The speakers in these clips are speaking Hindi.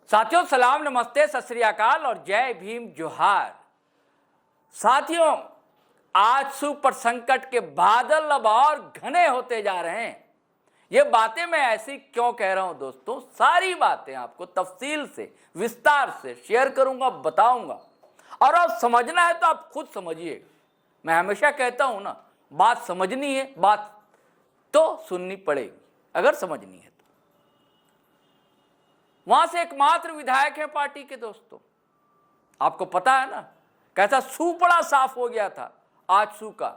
साथियों सलाम, नमस्ते, सत श्री अकाल और जय भीम जोहार। साथियों, आज सुपर संकट के बादल अब और घने होते जा रहे हैं। ये बातें मैं ऐसी क्यों कह रहा हूं दोस्तों, सारी बातें आपको तफसील से विस्तार से शेयर करूंगा, बताऊंगा और अब समझना है तो आप खुद समझिए। मैं हमेशा कहता हूं ना, बात समझनी है, बात तो सुननी पड़ेगी अगर समझनी है। वहां से एकमात्र विधायक है पार्टी के दोस्तों, आपको पता है ना कैसा सूपड़ा साफ हो गया था आजसू का।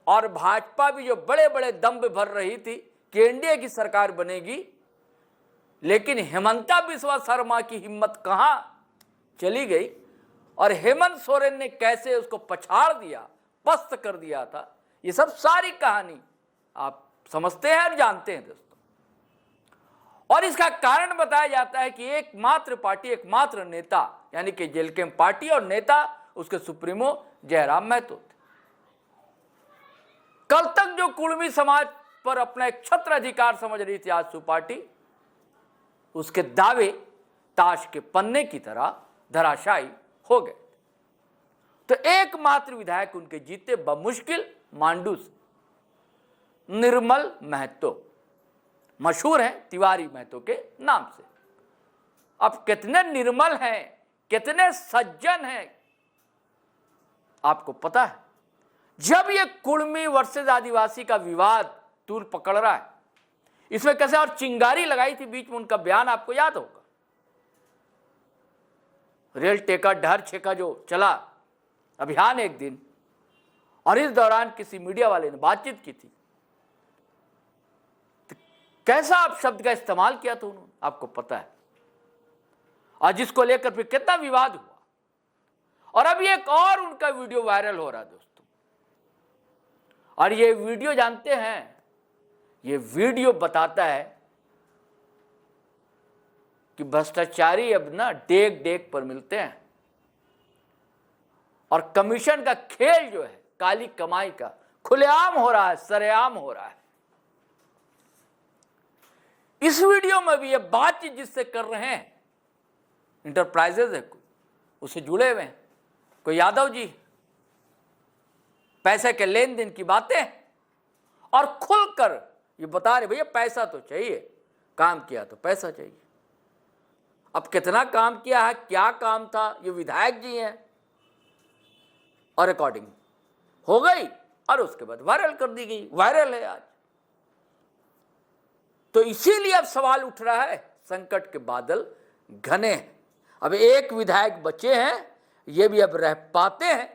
और भाजपा भी जो बड़े बड़े दम्भ भर रही थी कि एनडीए की सरकार बनेगी, लेकिन हेमंता बिस्वा शर्मा की हिम्मत कहां चली गई और हेमंत सोरेन ने कैसे उसको पछाड़ दिया, पस्त कर दिया था। ये सब सारी कहानी आप समझते हैं और जानते हैं दोस्तों। और इसका कारण बताया जाता है कि एकमात्र पार्टी, एकमात्र नेता यानी कि जेलकेम पार्टी और नेता उसके सुप्रीमो जयराम महतो थे। कल तक जो कुर्मी समाज पर अपना एक छत्र अधिकार समझ रही थी आजसू पार्टी, उसके दावे ताश के पन्ने की तरह धराशायी हो गए। तो एकमात्र विधायक उनके जीते बमुश्किल मांडू से, निर्मल महतो, मशहूर है तिवारी महतो के नाम से। अब कितने निर्मल हैं, कितने सज्जन हैं आपको पता है। जब ये कुर्मी वर्सेस आदिवासी का विवाद तूल पकड़ रहा है, इसमें कैसे और चिंगारी लगाई थी बीच में, उनका बयान आपको याद होगा। रेल टेका डहर छेका जो चला अभियान एक दिन, और इस दौरान किसी मीडिया वाले ने बातचीत की थी, कैसा आप शब्द का इस्तेमाल किया था उन्होंने, आपको पता है। और जिसको लेकर फिर कितना विवाद हुआ। और अब एक और उनका वीडियो वायरल हो रहा है दोस्तों। और ये वीडियो जानते हैं, ये वीडियो बताता है कि भ्रष्टाचारी अब ना डेग डेग पर मिलते हैं और कमीशन का खेल जो है, काली कमाई का, खुलेआम हो रहा है, सरेआम हो रहा है। इस वीडियो में भी ये बातचीत जिससे कर रहे हैं, इंटरप्राइजेज है, उससे जुड़े हुए हैं, कोई यादव जी, पैसे के लेन देन की बातें, और खुलकर ये बता रहे भैया पैसा तो चाहिए, काम किया तो पैसा चाहिए। अब कितना काम किया है, क्या काम था, ये विधायक जी हैं, और रिकॉर्डिंग हो गई और उसके बाद वायरल कर दी गई, वायरल है आज। तो इसीलिए अब सवाल उठ रहा है, संकट के बादल घने हैं। अब एक विधायक बचे हैं, ये भी अब रह पाते हैं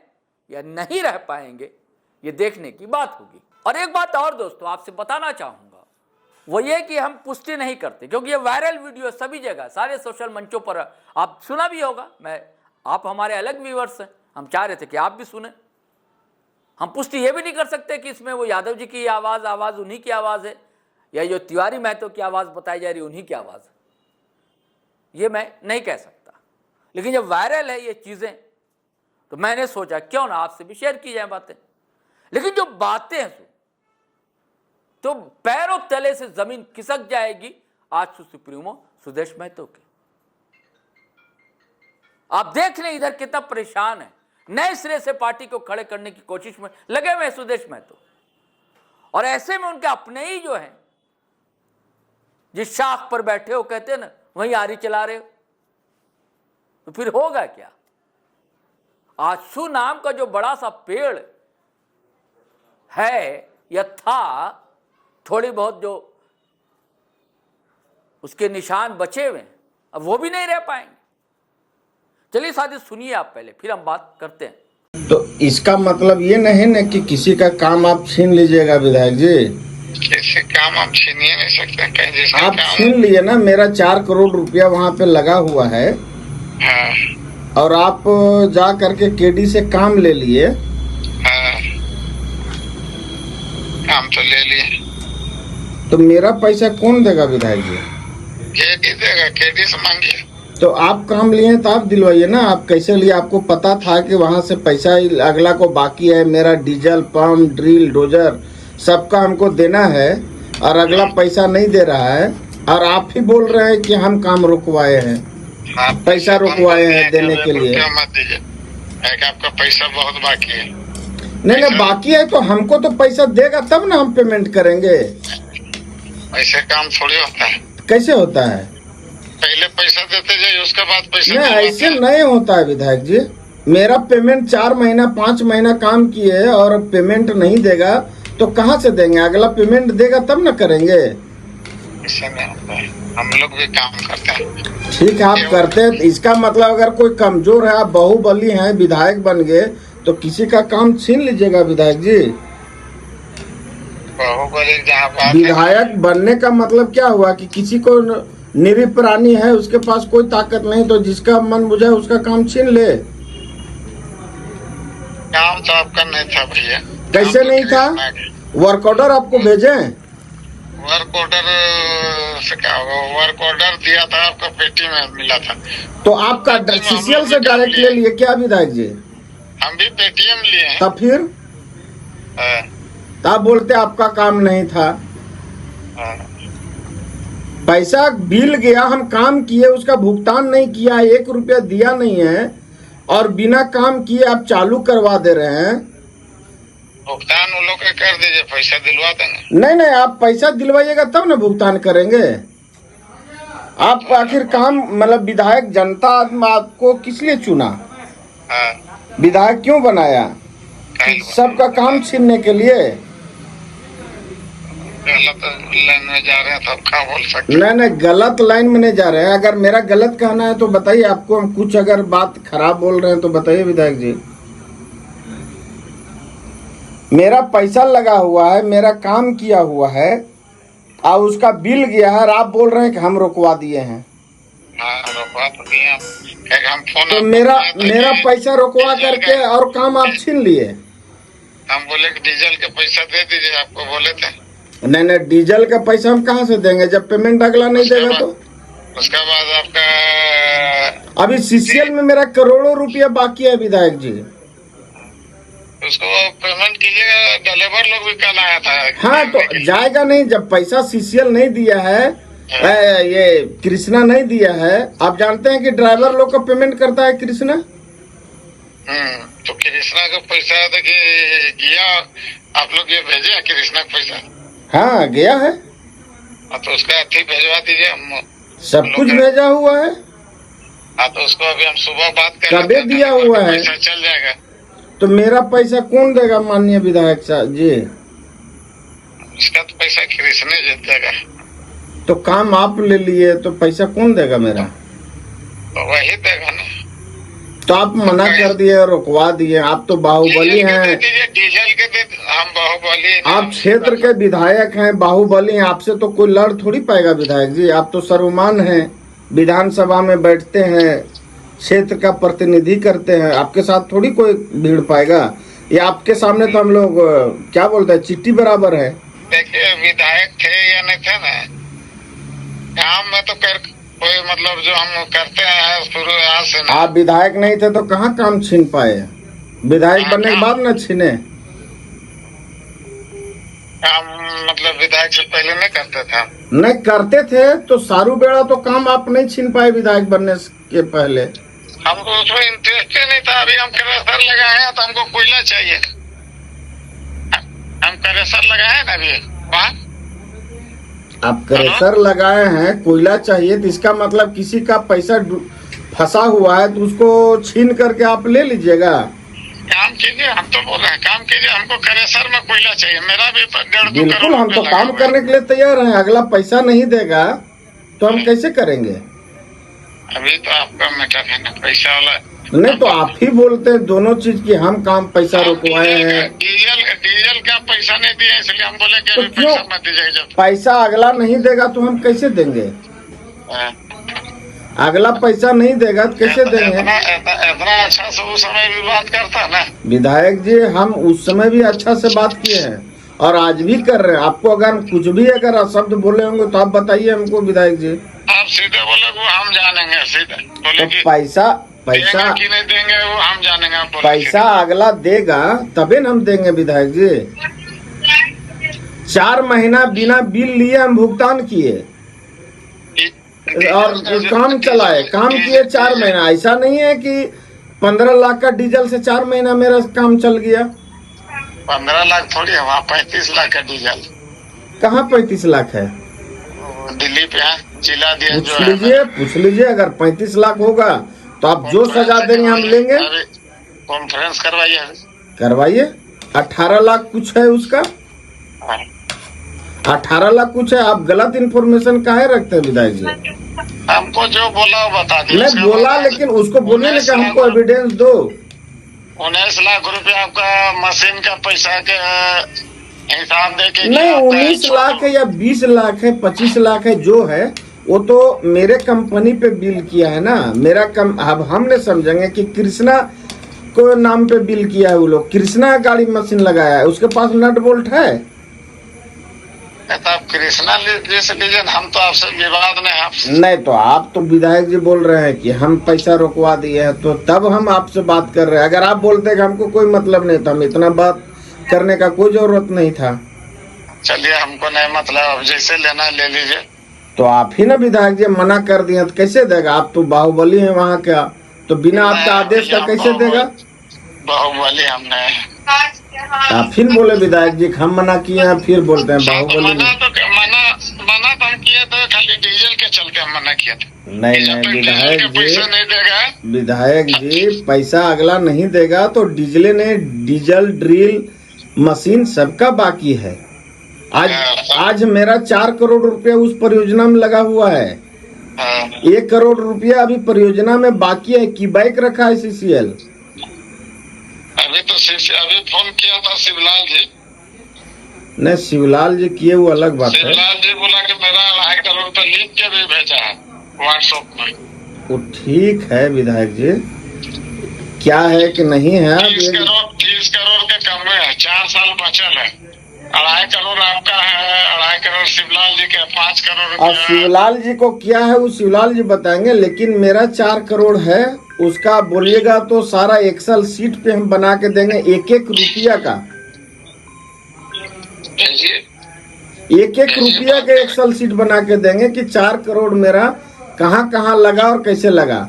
या नहीं रह पाएंगे, ये देखने की बात होगी। और एक बात और दोस्तों आपसे बताना चाहूंगा, वो ये कि हम पुष्टि नहीं करते, क्योंकि ये वायरल वीडियो सभी जगह, सारे सोशल मंचों पर आप सुना भी होगा। आप हमारे अलग व्यूअर्स हैं, हम चाह रहे थे कि आप भी सुने। हम पुष्टि ये भी नहीं कर सकते कि इसमें वो यादव जी की आवाज उन्हीं की आवाज है, या जो तिवारी महतो की आवाज बताई जा रही उन्हीं की आवाज है, ये मैं नहीं कह सकता। लेकिन जब वायरल है ये चीजें, तो मैंने सोचा क्यों ना आपसे भी शेयर की जाए बातें। लेकिन जो बातें हैं तो पैरों तले से जमीन खिसक जाएगी आजसू सुप्रीमो सुदेश महतो के। आप देख लें इधर कितना परेशान है, नए सिरे से पार्टी को खड़े करने की कोशिश में लगे हुए सुदेश महतो। और ऐसे में उनके अपने ही जो है, जिस शाख पर बैठे हो कहते हैं ना, वहीं आरी चला रहे हो, तो फिर होगा क्या। आजसू नाम का जो बड़ा सा पेड़ है या था, थोड़ी बहुत जो उसके निशान बचे हुए हैं, अब वो भी नहीं रह पाएंगे। चलिए साथी सुनिए आप पहले, फिर हम बात करते हैं। तो इसका मतलब ये नहीं ना कि किसी का काम आप छीन लीजिएगा विधायक जी। कैसे काम आप छीन ही नहीं सकते, कहीं जैसे आप काम छीन लिए ना, मेरा 4 करोड़ रुपया वहाँ पे लगा हुआ है। हाँ, और आप जा करके केडी से काम ले लिए। हाँ, काम तो ले लिए, तो मेरा पैसा कौन देगा विधायक जी? केडी देगा, केडी से मांगिए। तो आप काम लिए तो आप दिलवाइए ना। आप कैसे लिए? आपको पता था कि वहाँ से पैसा अगला को बाकी है, मेरा डीजल पंप, ड्रिल, डोजर सबका हमको देना है, और अगला पैसा नहीं दे रहा है। और आप ही बोल रहे हैं कि हम काम रुकवाए हैं, हाँ, पैसा रुकवाए हैं देने के लिए। रुपया मत दीजिए, है कि आपका पैसा बहुत बाकी है। नहीं नहीं, बाकी है तो हमको तो पैसा देगा तब ना हम पेमेंट करेंगे। ऐसे काम थोड़ी होता है, कैसे होता है? पहले पैसा देते जाइए, उसके बाद पैसा नहीं, दिलवाते ऐसे हैं। नहीं होता है विधायक जी। मेरा पेमेंट 4 महीना 5 महीना काम किए और पेमेंट नहीं देगा तो कहाँ से देंगे? अगला पेमेंट देगा तब ना करेंगे। ऐसे नहीं होता है, हम लोग भी काम करते हैं। ठीक है, आप करते हैं, इसका मतलब अगर कोई कमजोर है, आप बाहुबली हैं, विधायक बन गए तो किसी का काम छीन लीजिएगा विधायक जी। बाहुबली जहाँ बात है, विधायक बनने का मतलब क्या हुआ कि किसी को निरीह प्राणी है, उसके पास कोई ताकत नहीं, तो जिसका मन बुझाए उसका काम छीन ले। काम तो आपका नहीं था भैया। कैसे काम तो नहीं था? कृष्णा के। वर्क ऑर्डर आपको भेजे? वर्क ऑर्डर से क्या होगा? वर्क ऑर्डर दिया था, आपका पेटी में मिला था। तो आपका सीसीएल से डायरेक्ट ले लिए क्या विधायक जी? हम भी पेटीएम लिए हैं। तब फिर हाँ, आप बोलते आपका काम नहीं था। हाँ। पैसा बिल गया, हम काम किए, उसका भुगतान नहीं किया, 1 रुपया दिया नहीं है और बिना काम किए आप चालू करवा दे रहे हैं। भुगतान उन लोग के कर दीजिए, पैसा दिलवा देंगे। नहीं नहीं, आप पैसा दिलवाइएगा तब ना भुगतान करेंगे। आप आखिर काम मतलब विधायक जनता आपको किस लिए चुना? हाँ, विधायक क्यों बनाया? कहीं सबका काम छीनने के लिए? गलत लाइन में जा रहे हैं तो अब क्या बोल सकते हैं? नहीं नहीं, गलत लाइन में नहीं जा रहे हैं। अगर मेरा गलत कहना है तो बताइए, आपको हम कुछ अगर बात खराब बोल रहे हैं तो बताइए विधायक जी। मेरा पैसा लगा हुआ है, मेरा काम किया हुआ है और उसका बिल गया है और आप बोल रहे हैं कि हम रुकवा दिए हैं। हाँ, रुकवा तो दिए हम। एक हम फोन तो आपको मेरा किए थे मेरा कि पैसा रुकवा डीजल करके का- और काम आप छीन लिए। हम बोले कि डीजल के पैसा दे दीजिए, आपको बोले थे। नहीं नहीं, डीजल का पैसा हम कहाँ से देंगे जब पेमेंट अगला नहीं देगा तो? उसके बाद आपका अभी सीसीएल में मेरा करोड़ों रुपया बाकी है विधायक जी। उसको पेमेंट कीजिएगा। डिलीवर लोग भी कल आया था। हाँ, तो जाएगा नहीं जब पैसा सीसीएल नहीं दिया है, ये कृष्णा नहीं दिया है। आप जानते हैं कि ड्राइवर लोग का पेमेंट करता है कृष्णा। तो कृष्णा का पैसा देखिए गया, आप लोग ये भेजे हैं कृष्णा का पैसा? हाँ, गया है, तो उसका अथी भेजवा दीजिए। हम सब कुछ भेजा हुआ है। हाँ, तो उसको अभी हम सुबह बात कर कभी लेते हैं, दिया तो हुआ है? पैसा चल जाएगा। तो मेरा पैसा कौन देगा माननीय विधायक साहब जी? उसका तो पैसा कृष्ण जीत देगा। तो काम आप ले लिए तो पैसा कौन देगा मेरा? तो वही देगा ना। तो आप मना कर दिए, रुकवा दिए। आप तो बाहुबली डीजल के दे हैं, दीजिए, डीजल के दे। हम बाहुबली हैं। आप क्षेत्र के विधायक हैं, बाहुबली हैं, आपसे तो कोई लड़ थोड़ी पाएगा विधायक जी। आप तो सर्वमान्य हैं, विधानसभा में बैठते हैं, क्षेत्र का प्रतिनिधि करते हैं, आपके साथ थोड़ी कोई भीड़ पाएगा। ये आपके सामने तो हम लोग क्या बोलते हैं, चिट्ठी बराबर है। देखिए, विधायक थे या नहीं थे ना, काम में तो कोई मतलब जो हम करते हैं शुरू आज से ना। आप विधायक नहीं थे तो कहाँ काम छीन पाए? विधायक बनने के बाद न छीने। काम मतलब विधायक से पहले नहीं करते थे। नहीं करते थे तो सारू बेड़ा तो काम आप नहीं छीन पाए विधायक बनने के पहले। हमको उसमें इंटरेस्ट ही नहीं था। अभी हम क्रेशर लगाए हैं तो हमको कोयला चाहिए। हम क्रेशर लगाए हैं ना अभी वहाँ। आप क्रेशर लगाए हैं, कोयला चाहिए, तो इसका मतलब किसी का पैसा फंसा हुआ है तो उसको छीन करके आप ले लीजिएगा। काम कीजिए, हम तो बोल रहे हैं काम कीजिए। हमको क्रेशर में कोयला चाहिए। मेरा भी 1.5-2 बिल्कुल, करोड़ हम तो रुपया काम लगा हुआ करने के लिए तैयार हैं। अगला पैसा नहीं देगा तो हम कैसे करेंगे? है। अभी तो आपका मैटर है ना, पैसा वाला। नहीं तो आप ही बोलते हैं दोनों चीज की हम काम पैसा रुकवाए हैं। डीजल का पैसा नहीं दिया, इसलिए हम बोले कि तो अभी क्यों? पैसा मत दीजिए जब। पैसा अगला नहीं देगा तो हम कैसे देंगे? हाँ। अगला पैसा नहीं देगा तो कैसे देंगे? इतना अच्छा से उस समय भी बात करता ना। विधायक जी, हम उस समय भी अच्छा से बात किए हैं और आज भी कर रहे हैं। आपको अगर हम कुछ भी अगर अशब्द बोले होंगे तो आप बताइए हमको विधायक जी। आप सीधे बोले वो हम जानेंगे। सीधे बोले तो कि पैसा देंगे कि नहीं देंगे वो हम जानेंगे। आप बोले पैसा अगला देगा तभी न हम देंगे विधायक जी। 4 महीना बिना बिल लिए हम भुगतान किए और काम चलाए, काम किए 4 महीना। ऐसा नहीं है कि 15 लाख का डीजल से 4 महीना मेरा काम चल गया। 15 लाख थोड़ी है, वहाँ 35 लाख का डीजल। कहाँ 35 लाख है? दिल्ली पे है, जिला दिया जो पूछ है। लीजिए, पूछ लीजिए। अगर 35 लाख होगा तो आप जो सजा देंगे हम लेंगे। कॉन्फ्रेंस करवाइए, करवाइए। 18 लाख कुछ है उसका, 18 लाख कुछ है। आप गलत इन्फॉर्मेशन काहे रखते हैं विधायक जी? हमको जो बोला वो बता दीजिए। नहीं बोला, लेकिन उसको बोलिए ना कि हमको एविडेंस दो। 19 लाख रुपए आपका मशीन का पैसा के हिसाब दे के नहीं 19 लाख है या 20 लाख है 25 लाख है जो है वो तो मेरे कंपनी पे बिल किया है ना। मेरा अब हमने समझेंगे कि कृष्णा को नाम पे बिल किया है वो लोग। कृष्णा गाड़ी मशीन लगाया है, उसके पास नट बोल्ट है। आप कृष्णा से लीजिए, हम तो आपसे विवाद नहीं। नहीं तो आप तो विधायक जी बोल रहे हैं कि हम पैसा रोकवा दिए हैं, तो तब हम आपसे बात कर रहे हैं। अगर आप बोलते कि हमको कोई मतलब नहीं था, हम इतना बात करने का कोई जरूरत नहीं था। चलिए, हमको नहीं मतलब, अब जैसे लेना ले लीजिए। तो आप ही ना विधायक जी मना कर दिए तो कैसे देगा? आप तो बाहुबली हैं वहाँ का, तो बिना आपका आदेश का कैसे देगा? बाहुबली हमने। आप फिर बोले विधायक जी हम मना किए हैं, फिर बोलते हैं बाहुबली मना तो हम किए थे, खाली डीजल के चलते हम मना किए थे। नहीं विधायक पैसा नहीं देगा विधायक जी, पैसा अगला नहीं देगा तो डीजल ने डीजल ड्रिल मशीन सबका बाकी है। आज मेरा 4 करोड़ रुपया उस परियोजना में लगा हुआ है। 1 करोड़ रुपया अभी परियोजना में बाकी है कि बाइक रखा है CCL। अभी फोन किया था शिवलाल जी। नहीं शिवलाल जी किए वो अलग बात है। शिवलाल जी बोला कि मेरा 2.5 करोड़ रुपए लिख के भी भेजा है व्हाट्सएप में। वो ठीक है विधायक जी, क्या है कि नहीं है। 30 करोड़ के कम में है, 4 साल बचल है। 2.5 करोड़ आपका है, 2.5 करोड़ शिवलाल जी के, 5 करोड़। और शिवलाल जी को क्या है वो शिवलाल जी बताएंगे, लेकिन मेरा 4 करोड़ है। उसका बोलिएगा तो सारा एक्सेल सीट पे हम बना के देंगे, 1-1 रुपया का, 1-1 रुपया के एक्सेल सीट बना के देंगे कि 4 करोड़ मेरा कहाँ कहाँ लगा और कैसे लगा।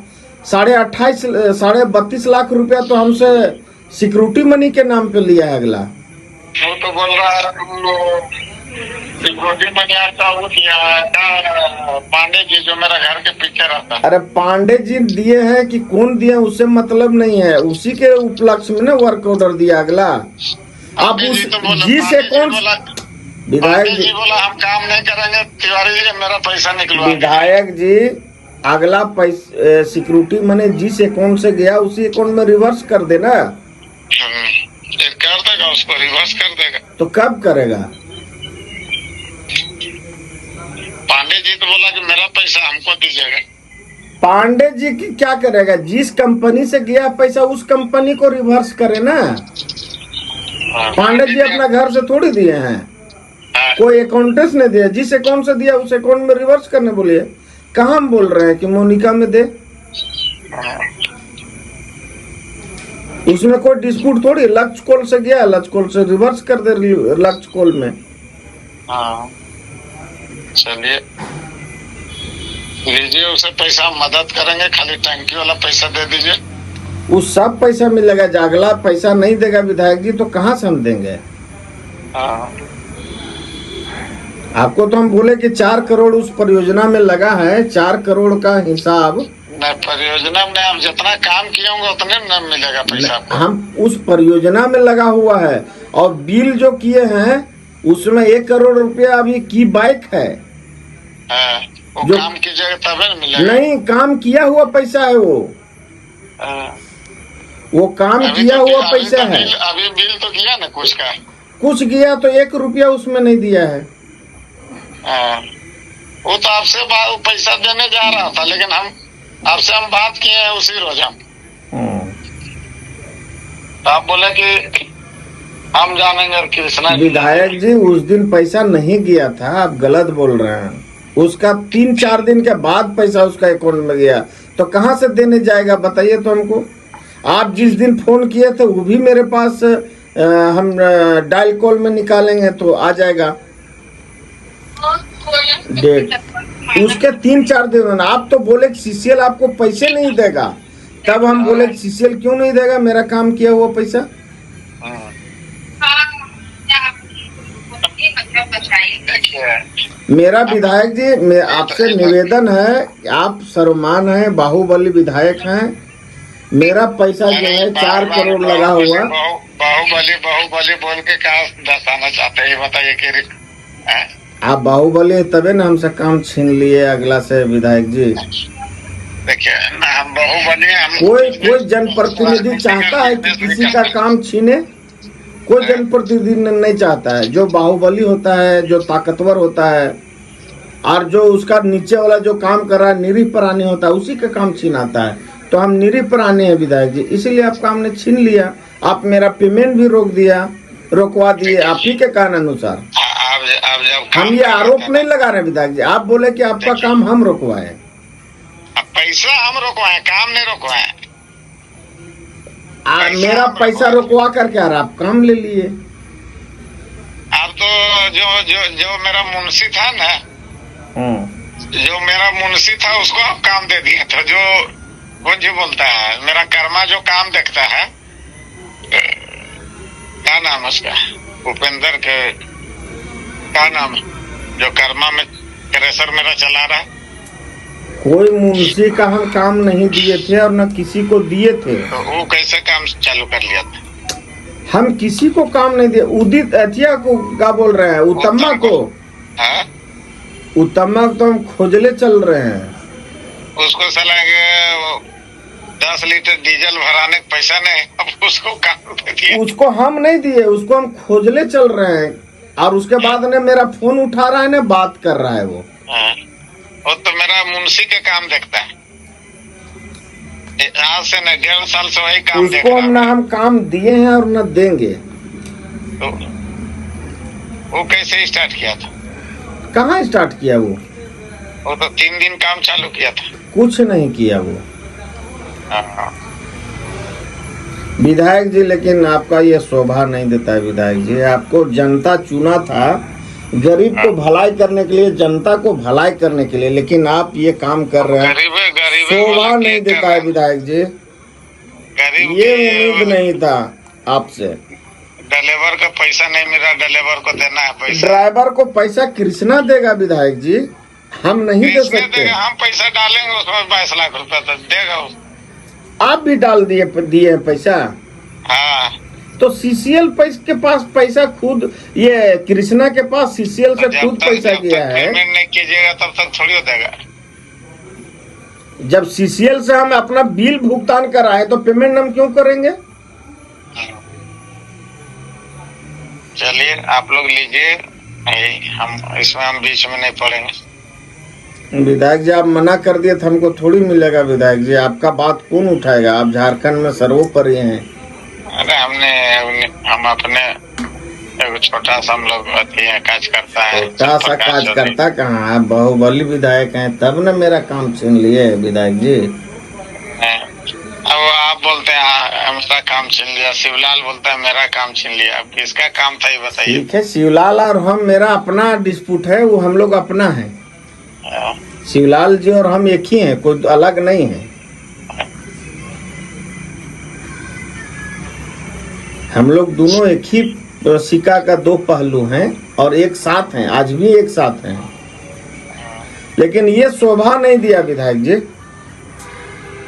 32.5 लाख रुपया तो हमसे सिक्योरिटी मनी के नाम पे लिया है अगला। वो तो बोल रहा है सिक्योरिटी मनी आता वो दिया है पांडे जी, जो मेरा घर के पीछे रहता है। अरे पांडे जी दिए हैं कि कौन दिए उससे मतलब नहीं है, उसी के उपलक्ष्य में ना वर्क ऑर्डर दिया अगला। आप उस जी से कौन विधायक जी बोला हम काम नहीं करेंगे, तिवारी जी मेरा पैसा निकलवा। विधायक जी अगला पैसा सिक्योरिटी मनी जिस अकाउंट से गया उसी अकाउंट में रिवर्स कर देना। कर देगा, उसको रिवर्स कर देगा। तो कब करेगा? पांडे जी तो बोला कि मेरा पैसा हमको दीजिएगा। पांडे जी की क्या करेगा? जिस कंपनी से गया पैसा उस कंपनी को रिवर्स करे ना। पांडे जी अपना घर से थोड़ी दिए हैं, कोई अकाउंटेंट ने दिया। जिस अकाउंट से दिया उस अकाउंट में रिवर्स करने बोलिए। कहाँ हम बोल रहे हैं कि मोनिका में दे? उसमें कोई डिस्प्यूट थोड़ी। लक्ष्य कॉल से गया, लक्ष्य कॉल से रिवर्स कर दे लक्ष्य कॉल में। चलिए लीजिए, उसे पैसा मदद करेंगे, खाली टंकी वाला पैसा दे दीजिए। उस सब पैसा मिलेगा। जागला पैसा नहीं देगा विधायक जी तो कहाँ से हम देंगे? आपको तो हम बोले कि 4 करोड़ उस परियोजना में लगा है, 4 करोड़ का हिसाब नहीं परियोजना में आप जितना काम किए होंगे उतने न मिलेगा पैसा आपको। हम उस परियोजना में लगा हुआ है और बिल जो किए हैं उसमें 1 करोड़ रुपया अभी की बाइक है। वो जो काम कीजिएगा तभी न मिलेगा। नहीं, काम किया हुआ पैसा है वो काम किया हुआ पैसा है। अभी बिल तो किया ना कुछ का, कुछ किया तो 1 रुपया उसमें नहीं दिया है। वो तो आपसे पैसा देने जा रहा था, लेकिन आपसे हम बात किए हैं उसी रोज हम। तो आप बोले कि हम जानेंगे कृष्णा। विधायक जी उस दिन पैसा नहीं गया था, आप गलत बोल रहे हैं। उसका 3-4 दिन के बाद पैसा उसका अकाउंट में गया, तो कहाँ से देने जाएगा बताइए तो हमको। आप जिस दिन फोन किए थे वो भी मेरे पास हम डायल कॉल में निकालेंगे तो आ जाएगा डेट। उसके 3-4 दिन आप तो बोले कि सीसीएल आपको पैसे नहीं देगा, तब हम बोले कि सीसीएल क्यों नहीं देगा मेरा काम किया हुआ पैसा। देखिए मेरा विधायक जी, मैं आपसे निवेदन है, आप सर्वमान हैं, बाहुबली विधायक हैं, मेरा पैसा जो है 4 करोड़ लगा हुआ। बाहुबली बोल के क्या दर्शाना चाहते हैं बताइए कि हैं? आप बाहुबली तबे ना हमसे काम छीन लिए अगला से विधायक जी। देखिए ना, हम बाहुबली कोई जनप्रतिनिधि चाहता है कि किसी का काम छीने? कोई जनप्रतिनिधि नहीं चाहता है। जो बाहुबली होता है, जो ताकतवर होता है, और जो उसका नीचे वाला जो काम कर रहा है निरीह प्राणी होता है, उसी का काम छीनाता है। तो हम निरीह प्राणी हैं विधायक जी, इसीलिए आपका हमने छीन लिया। आप मेरा पेमेंट भी रोकवा दिए आप ही के कारण अनुसार। आप जब हम ये आरोप नहीं लगा रहे विधायक जी, आप बोले कि आपका काम हम रोकवाए। पैसा हम रोकवाए, काम नहीं रोकवाए। मेरा पैसा रोकवा कर क्या रहा, आप काम ले लिए। अब तो जो मेरा मुंशी था ना, जो मेरा मुंशी था उसको आप काम दे दिए। तो वो जो बोलता है मेरा कर्मा जो काम देखता है, क्या नाम उसका, उपेंद्र के क्या नाम, जो कर्मा में क्रेशर मेरा चला रहा है। कोई मुंशी का हम काम नहीं दिए थे और न किसी को दिए थे। तो वो कैसे काम चालू कर लिया था? हम किसी को काम नहीं दिए। उदित अथिया को क्या बोल रहे हैं, उत्तमा को? हाँ? उत्तमा को तो हम खोजले चल रहे हैं। उसको साला 10 लीटर डीजल भराने का पैसा नहीं, अब उसको काम दे दिया। उसको हम नहीं दिए, उसको हम खोजले चल रहे हैं। और उसके बाद ने मेरा फोन उठा रहा है ना, बात कर रहा है वो। हाँ। वो तो मेरा मुंशी का काम देखता है। आज से न 1.5 साल से वही काम देख उसको रहा हम ना हम काम दिए हैं और न देंगे। तो वो कैसे स्टार्ट किया था? कहाँ स्टार्ट किया वो तो 3 दिन काम चालू किया था। कुछ नहीं किया वो हाँ। विधायक जी। लेकिन आपका ये शोभा नहीं देता है विधायक जी। आपको जनता चुना था गरीब को भलाई करने के लिए, जनता को भलाई करने के लिए, लेकिन आप ये काम कर रहे हैं, शोभा नहीं देता है विधायक जी। ये उम्मीद नहीं था आपसे। ड्राइवर का पैसा नहीं मिला, ड्राइवर को देना है पैसा। ड्राइवर को पैसा कृष्णा देगा विधायक जी, हम नहीं दे सकते। हम पैसा डालेंगे उसमें 22 लाख रुपया तो देगा। आप भी डाल दिए पैसा। हाँ। तो सीसीएल के पास पैसा खुद, ये कृष्णा के पास सीसीएल से खुद पैसा गया है। पेमेंट नहीं कीजिएगा तब तक थोड़ी हो देगा। जब सीसीएल से हम अपना बिल भुगतान कराए तो पेमेंट हम क्यों करेंगे? चलिए आप लोग लीजिए, हम इसमें हम बीच में नहीं पड़ेंगे। विधायक जी आप मना कर दिए तो हमको थोड़ी मिलेगा विधायक जी। आपका बात कौन उठाएगा? आप झारखंड में सर्वोपरि हैं। अरे हम अपने एक छोटा सा हम लोग काज करता है। छोटा सा काज करता कहाँ है? बाहुबली विधायक हैं तब न मेरा काम छीन लिए विधायक जी। अब आप बोलते हैं मेरा काम छीन लिया, शिवलाल बोलता है मेरा काम छीन लिया। अब किसका काम था ये बताइए। ठीक है, शिवलाल और हम, मेरा अपना डिस्प्यूट है, वो हम लोग अपना है। शिवलाल जी और हम एक ही हैं, कोई अलग नहीं है। हम लोग दोनों एक ही सिक्का का 2 पहलू हैं और एक साथ हैं, आज भी एक साथ हैं। लेकिन ये शोभा नहीं दिया विधायक जी।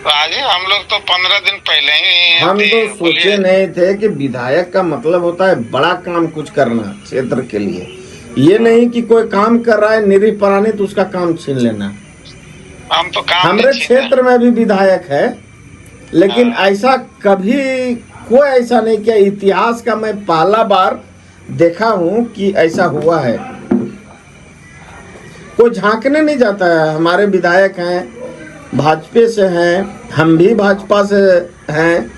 राजी हम लोग तो 15 दिन पहले ही हम तो सोचे नहीं थे कि विधायक का मतलब होता है बड़ा काम कुछ करना क्षेत्र के लिए। ये नहीं कि कोई काम कर रहा है निरीह प्राणी तो उसका काम छीन लेना। हम तो काम हमारे क्षेत्र में भी विधायक है, लेकिन ऐसा कभी कोई ऐसा नहीं किया। इतिहास का मैं पहला बार देखा हूँ कि ऐसा हुआ है। कोई झांकने नहीं जाता है। हमारे विधायक हैं, भाजपा से हैं, हम भी भाजपा से हैं,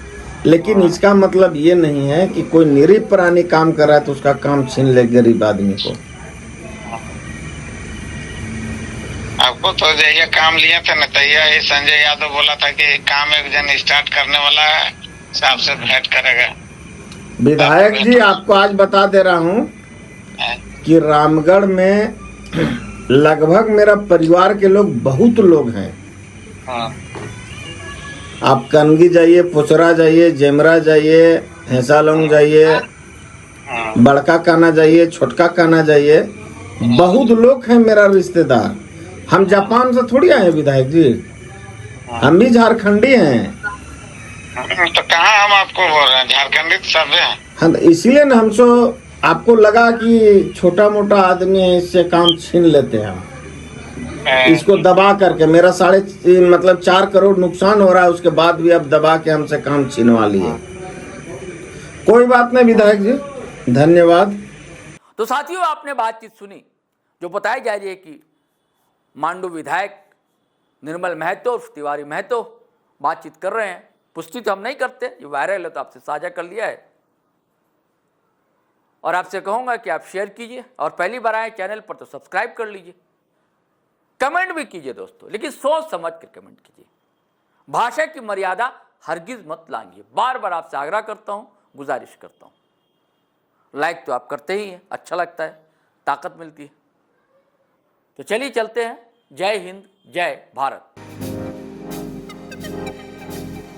लेकिन इसका मतलब ये नहीं है कि कोई निरीह प्राणी काम कर रहा है तो उसका काम छीन ले गरीब आदमी को। आपको तो जैसे काम लिए थे न तैया ही संजय यादव बोला था कि काम एक जन स्टार्ट करने वाला है, साहब से भेंट करेगा। विधायक जी आपको आज बता दे रहा हूँ कि रामगढ़ में लगभग मेरा परिवार के लोग बहुत लोग हैं। हाँ। आप कनगी जाइए, पुचरा जाइए, जेमरा जाइए, हेसालंग जाइए, हाँ। बड़का काना जाइए, छोटका काना जाइए, बहुत लोग हैं मेरा रिश्तेदार। हम जापान से थोड़ी आए विधायक जी, हम भी झारखंडी हैं। तो कहाँ हम आपको बोल रहे हैं, झारखंडी तो सब है। हाँ, तो इसलिए ना हमसे आपको लगा कि छोटा मोटा आदमी है, इससे काम छीन लेते हैं हम। इसको दबा करके मेरा 4 करोड़ नुकसान हो रहा है, उसके बाद भी अब दबा के हमसे काम छीनवा लिए। कोई बात नहीं विधायक जी, धन्यवाद। तो साथियों, आपने बातचीत सुनी जो बताई जा रही है कि मांडू विधायक निर्मल महतो और तिवारी महतो बातचीत कर रहे हैं। पुष्टि तो हम नहीं करते, ये वायरल है तो आपसे साझा कर लिया है। और आपसे कहूंगा कि आप शेयर कीजिए, और पहली बार आए चैनल पर तो सब्सक्राइब कर लीजिए। कमेंट भी कीजिए दोस्तों, लेकिन सोच समझ कर कमेंट कीजिए। भाषा की मर्यादा हरगिज मत लांघिए, बार बार आपसे आग्रह करता हूं, गुजारिश करता हूं। लाइक तो आप करते ही हैं, अच्छा लगता है, ताकत मिलती है। तो चलिए चलते हैं। जय हिंद, जय भारत।